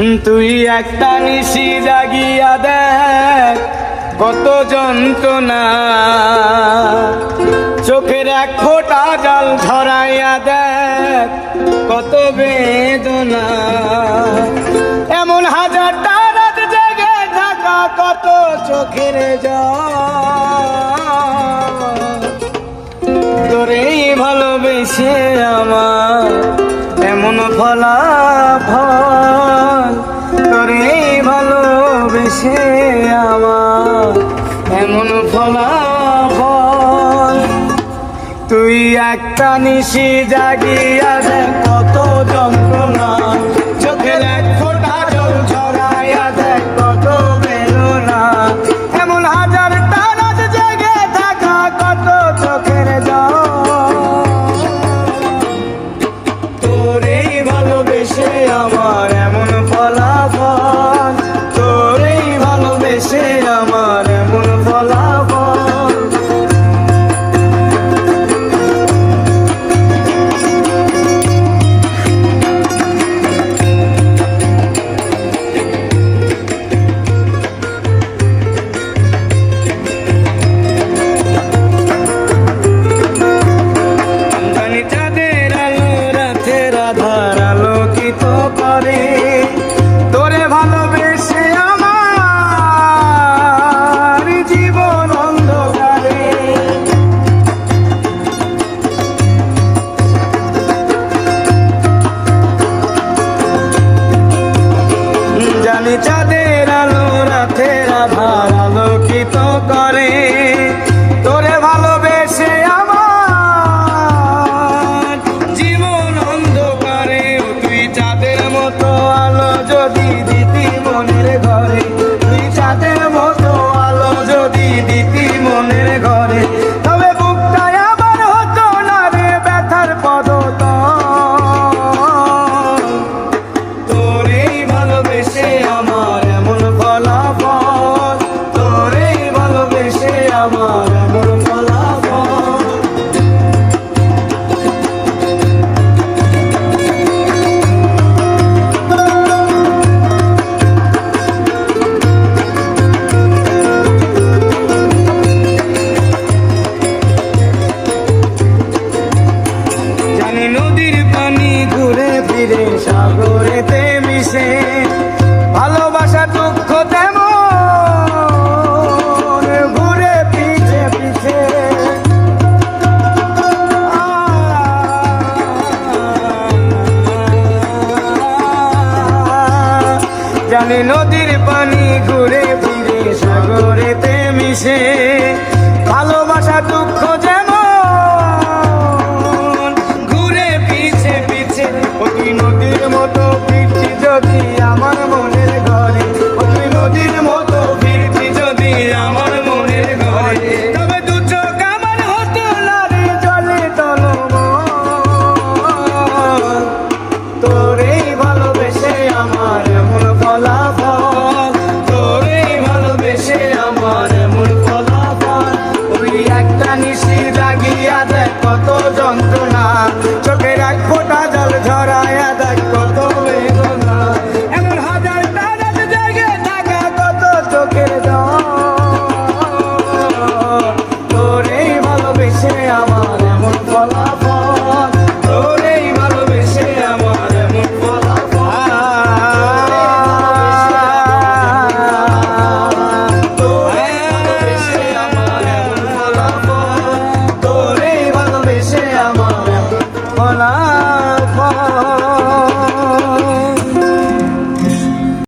তুই একটা নিশি জাগিয়া দেখ কত যন্ত্রণা, চোখের এক ফোঁটা জল ঝরাইয়া দেখ কত বেদনা। এমন হাজারটা রাত জেগে থাকা কত চোখের জল, তোরেই ভালোবেসে আমার এমন ফলাফল, তোরেই ভালোবেসে আমার এমন ফলাফল। তুই একটা নিশি জাগিয়া দেখ কত যন্ত্রণা, চোখের এক ফোঁটা জল ঝরাইয়া দেখ কত বেদনা। এমন হাজারটা রাত জেগে থাকা কত চোখের জল, তোরেই ভালোবেসে আমার এমন ফলাফল, তোরেই ভালোবেসে আমার এমন ফলাফল। চাঁদের আলো রাতের আধার আলোকিত করে, তোরে ভালোবেসে আমার জীবন অন্ধকারে। জানি চাঁদের আলো রাতের আধার আলোকিত করে, তোরে ভালোবেসে আমার জীবন অন্ধকারে। তুই চাঁদের মতো আলো যদি দিতি মনের ঘরে, তুই চাঁদের মতো আলো যদি দিতি মনের ঘরে, তবে বুকটায় আবার হতো না রে ব্যথার পদতল। তোরেই ভালোবেসে আমার এমন ফলাফল, তোরেই ভালোবেসে আমার এমন ফলাফল। জানি নদীর পানি ঘুরে ফিরে সাগরেতে মিশে, ভালোবাসা দুঃখ তেমন ঘুরে পিছে পিছে। জানি নদীর পানি ঘুরে ফিরে সাগরেতে মিশে,